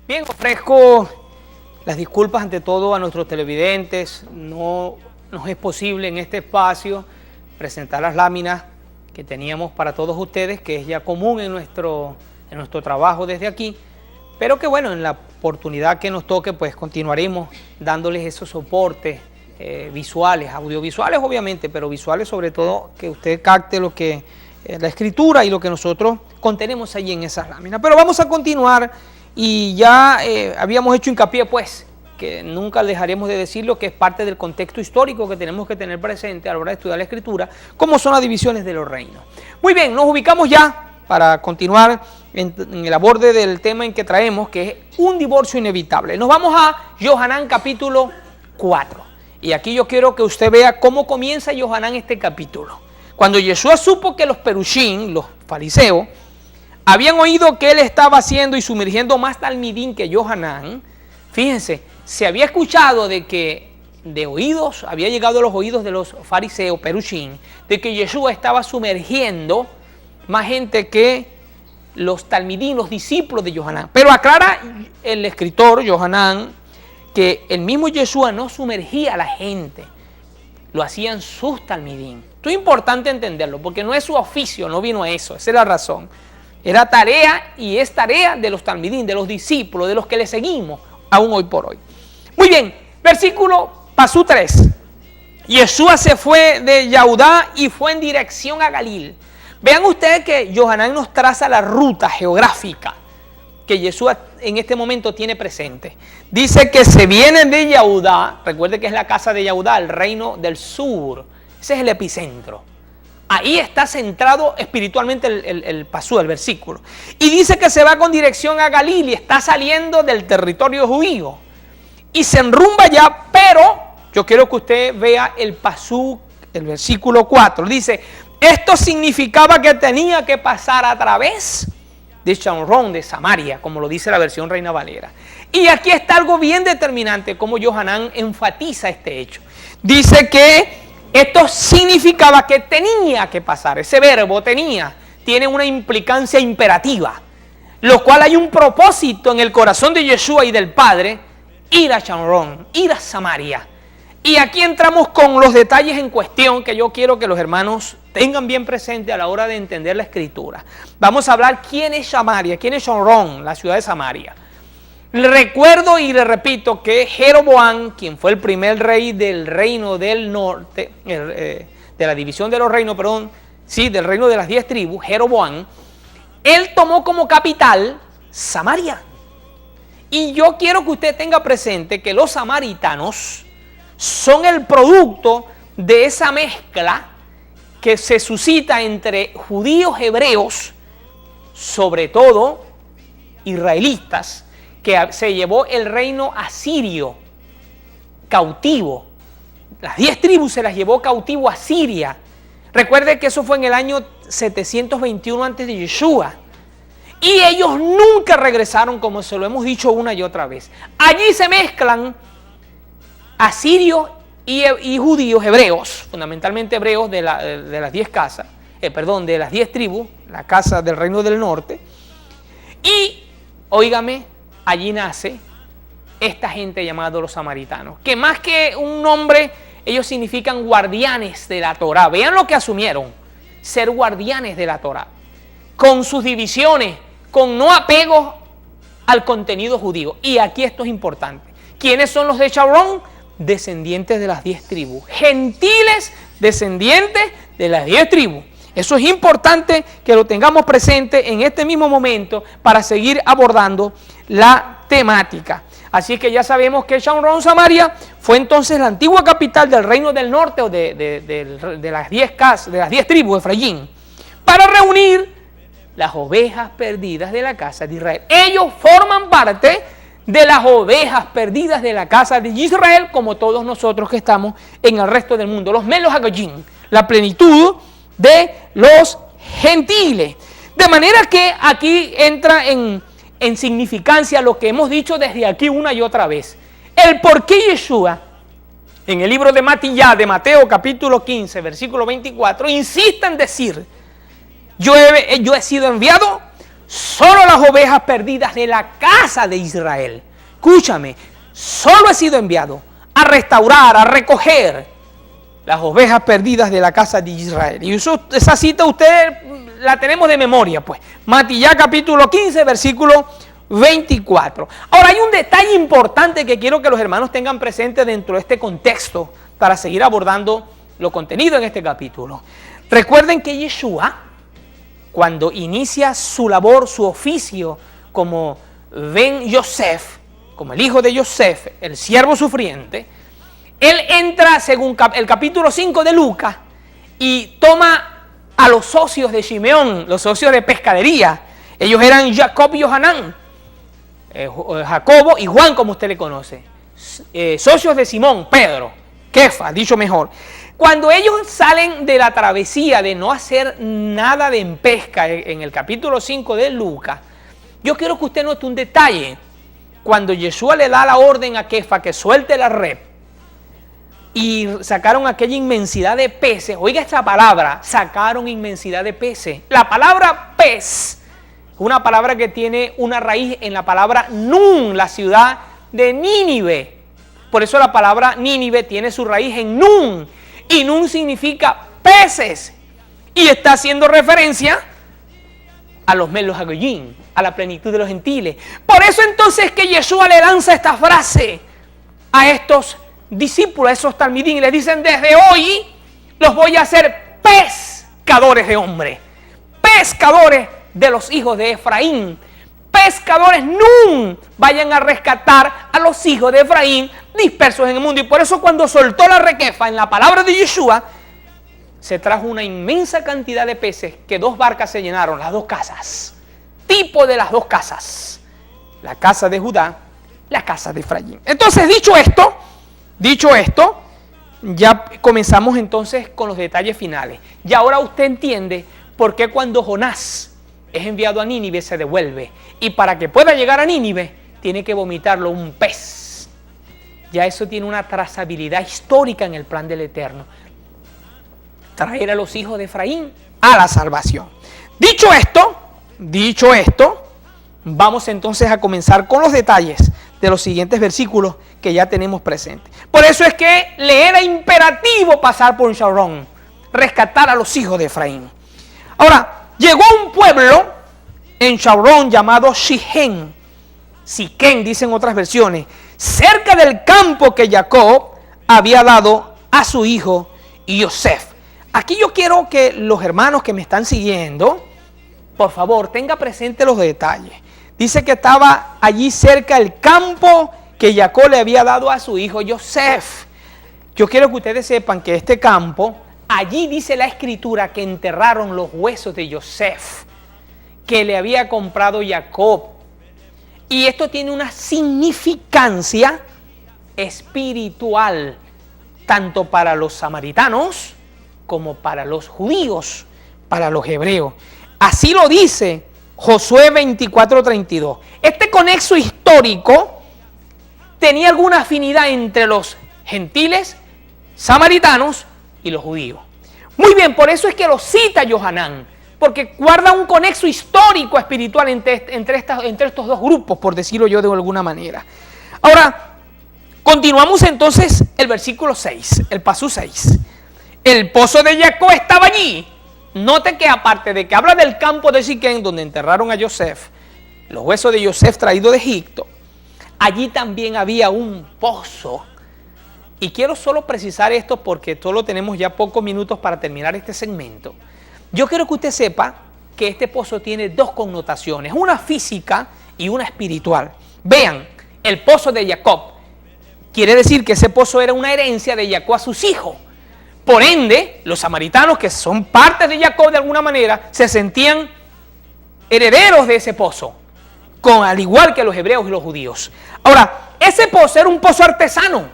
Bien, ofrezco las disculpas ante todo a nuestros televidentes. No nos es posible en este espacio presentar las láminas que teníamos para todos ustedes, que es ya común en nuestro trabajo desde aquí, pero que bueno, en la oportunidad que nos toque, pues continuaremos dándoles esos soportes visuales, audiovisuales obviamente, pero visuales sobre todo, que usted capte lo que la escritura y lo que nosotros contenemos allí en esas láminas. Pero vamos a continuar, y ya habíamos hecho hincapié pues que nunca dejaremos de decirlo, que es parte del contexto histórico que tenemos que tener presente a la hora de estudiar la escritura, como son las divisiones de los reinos. Muy bien, nos ubicamos ya para continuar en el aborde del tema en que traemos, que es un divorcio inevitable. Nos vamos a Yohanan capítulo 4. Y aquí yo quiero que usted vea cómo comienza Yohanan este capítulo. Cuando Yeshua supo que los perushim, los fariseos, habían oído que él estaba haciendo y sumergiendo más talmidín que Yohanan, fíjense, se había escuchado de que de oídos, había llegado a los oídos de los fariseos, perushim, de que Yeshua estaba sumergiendo más gente que los talmidín, los discípulos de Yohanan. Pero aclara el escritor Yohanan que el mismo Yeshua no sumergía a la gente, lo hacían sus talmidín. Esto es importante entenderlo, porque no es su oficio, no vino a eso, esa es la razón. Era tarea y es tarea de los talmidín, de los discípulos, de los que le seguimos aún hoy por hoy. Muy bien, versículo pasú 3. Yeshua se fue de Yahudá y fue en dirección a Galil. Vean ustedes que Yohanan nos traza la ruta geográfica que Yeshua en este momento tiene presente. Dice que se viene de Yahudá, recuerde que es la casa de Yahudá, el reino del sur. Ese es el epicentro. Ahí está centrado espiritualmente el pasú, el versículo. Y dice que se va con dirección a Galil y está saliendo del territorio judío. Y se enrumba ya, pero yo quiero que usted vea el pasú, el versículo 4. Dice, esto significaba que tenía que pasar a través de Shomrón, de Samaria, como lo dice la versión Reina Valera. Y aquí está algo bien determinante, como Yohanan enfatiza este hecho. Dice que esto significaba que tenía que pasar. Ese verbo tenía, tiene una implicancia imperativa, lo cual hay un propósito en el corazón de Yeshua y del Padre, ir a Shomrón, ir a Samaria. Y aquí entramos con los detalles en cuestión que yo quiero que los hermanos tengan bien presente a la hora de entender la escritura. Vamos a hablar quién es Samaria, quién es Shomrón, la ciudad de Samaria. Le recuerdo y le repito que Jeroboam, quien fue el primer rey del reino del norte, de la división de los reinos, perdón, sí, del reino de las 10 tribus, Jeroboam, él tomó como capital Samaria. Y yo quiero que usted tenga presente que los samaritanos son el producto de esa mezcla que se suscita entre judíos hebreos, sobre todo israelitas, que se llevó el reino asirio cautivo. Las 10 tribus se las llevó cautivo a Siria. Recuerde que eso fue en el año 721 antes de Yeshua. Y ellos nunca regresaron, como se lo hemos dicho una y otra vez. Allí se mezclan asirios y judíos hebreos, fundamentalmente hebreos de las 10 casas, de las 10 tribus, la casa del reino del norte. Y, óigame, allí nace esta gente llamada los samaritanos, que más que un nombre, ellos significan guardianes de la Torá. Vean lo que asumieron, ser guardianes de la Torá, con sus divisiones, con no apego al contenido judío. Y aquí esto es importante. ¿Quiénes son los de Shomrón? Descendientes de las 10 tribus, gentiles descendientes de las 10 tribus. Eso es importante que lo tengamos presente en este mismo momento para seguir abordando la temática. Así que ya sabemos que Shomrón, Samaria, fue entonces la antigua capital del reino del norte, o de las 10 tribus de Efraín, para reunir las ovejas perdidas de la casa de Israel. Ellos forman parte de las ovejas perdidas de la casa de Israel, como todos nosotros que estamos en el resto del mundo, los Melos Hagoyim, la plenitud de los gentiles. De manera que aquí entra en significancia lo que hemos dicho desde aquí una y otra vez. El por qué Yeshua en el libro de Mateo capítulo 15, versículo 24, insiste en decir, yo he sido enviado solo a las ovejas perdidas de la casa de Israel. Escúchame, solo he sido enviado a restaurar, a recoger las ovejas perdidas de la casa de Israel. Y esa cita usted la tenemos de memoria, pues. Mateo capítulo 15, versículo 24. Ahora hay un detalle importante que quiero que los hermanos tengan presente dentro de este contexto para seguir abordando lo contenido en este capítulo. Recuerden que Yeshua, cuando inicia su labor, su oficio como Ben Yosef, como el hijo de Yosef, el siervo sufriente, él entra según el capítulo 5 de Lucas y toma a los socios de Simeón, los socios de pescadería. Ellos eran Jacob y Johanán, Jacobo y Juan, como usted le conoce, socios de Simón, Pedro, Kefa, dicho mejor. Cuando ellos salen de la travesía de no hacer nada de pesca en el capítulo 5 de Lucas, yo quiero que usted note un detalle. Cuando Yeshua le da la orden a Kefa que suelte la red y sacaron aquella inmensidad de peces, oiga esta palabra, sacaron inmensidad de peces. La palabra pez es una palabra que tiene una raíz en la palabra Nun, la ciudad de Nínive. Por eso la palabra Nínive tiene su raíz en Nun. Y Nun significa peces. Y está haciendo referencia a los Melos Hagoyim, a la plenitud de los gentiles. Por eso entonces que Yeshua le lanza esta frase a estos discípulos, a esos talmidín, y les dicen, desde hoy los voy a hacer pescadores de hombres, pescadores de los hijos de Efraín, pescadores Nun, vayan a rescatar a los hijos de Efraín dispersos en el mundo. Y por eso cuando soltó la requefa en la palabra de Yeshua, se trajo una inmensa cantidad de peces que 2 barcas se llenaron, las 2 casas, tipo de las 2 casas, la casa de Judá, la casa de Efraín. Entonces, dicho esto, ya comenzamos entonces con los detalles finales. Y ahora usted entiende por qué cuando Jonás es enviado a Nínive se devuelve. Y para que pueda llegar a Nínive, tiene que vomitarlo un pez. Ya eso tiene una trazabilidad histórica en el plan del Eterno. Traer a los hijos de Efraín a la salvación. Dicho esto, vamos entonces a comenzar con los detalles de los siguientes versículos que ya tenemos presentes. Por eso es que le era imperativo pasar por Sharon, rescatar a los hijos de Efraín. Ahora, llegó un pueblo en Sharon llamado Siquén, dicen otras versiones, cerca del campo que Jacob había dado a su hijo Yosef. Aquí yo quiero que los hermanos que me están siguiendo, por favor, tengan presente los detalles. Dice que estaba allí cerca el campo que Jacob le había dado a su hijo Yosef. Yo quiero que ustedes sepan que este campo, allí dice la escritura que enterraron los huesos de Yosef, que le había comprado Jacob. Y esto tiene una significancia espiritual, tanto para los samaritanos como para los judíos, para los hebreos. Así lo dice Josué 24:32. Este conexo histórico tenía alguna afinidad entre los gentiles, samaritanos y los judíos. Muy bien, por eso es que lo cita Johanán, porque guarda un conexo histórico espiritual entre estos 2 grupos, por decirlo yo de alguna manera. Ahora, continuamos entonces el versículo 6, el pasú 6. El pozo de Jacob estaba allí. Note que aparte de que habla del campo de Siquén, donde enterraron a Yosef, los huesos de Yosef traídos de Egipto, allí también había un pozo. Y quiero solo precisar esto porque solo tenemos ya pocos minutos para terminar este segmento. Yo quiero que usted sepa que este pozo tiene 2 connotaciones, una física y una espiritual. Vean, el pozo de Jacob quiere decir que ese pozo era una herencia de Jacob a sus hijos. Por ende, los samaritanos, que son parte de Jacob de alguna manera, se sentían herederos de ese pozo, al igual que los hebreos y los judíos. Ahora, ese pozo era un pozo artesano.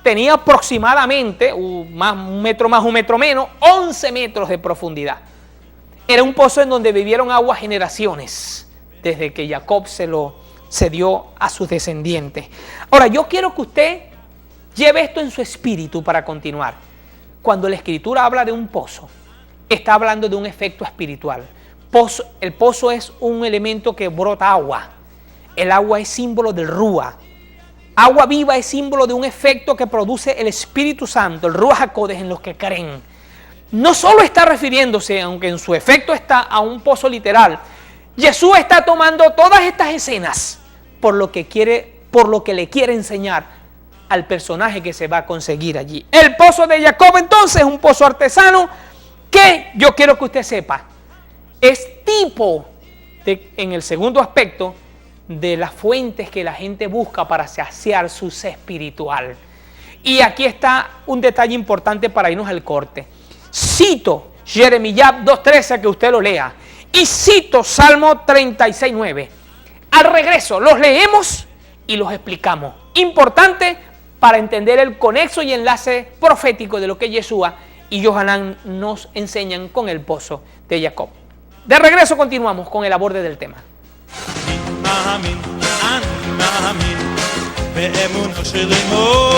Tenía aproximadamente, un metro más, un metro menos, 11 metros de profundidad. Era un pozo en donde vivieron aguas generaciones, desde que Jacob se dio a sus descendientes. Ahora, yo quiero que usted Lleve esto en su espíritu para continuar. Cuando la Escritura habla de un pozo, está hablando de un efecto espiritual. El pozo es un elemento que brota agua. El agua es símbolo del Rúa. Agua viva es símbolo de un efecto que produce el Espíritu Santo, el Ruach HaKodesh, en los que creen. No solo está refiriéndose, aunque en su efecto está, a un pozo literal. Jesús está tomando todas estas escenas por lo que le quiere enseñar al personaje que se va a conseguir allí. El pozo de Jacob, entonces, es un pozo artesano que yo quiero que usted sepa, es tipo, en el segundo aspecto, de las fuentes que la gente busca para saciar su sed espiritual. Y aquí está un detalle importante para irnos al corte. Cito Jeremías 2:13, que usted lo lea, y cito Salmo 36:9. Al regreso los leemos y los explicamos. Importante para entender el conexo y enlace profético de lo que Yeshua y Yohanan nos enseñan con el pozo de Jacob. De regreso continuamos con el aborde del tema. באמונו שלמו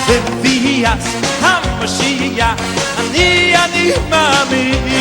בביאת המשיח אני מאמין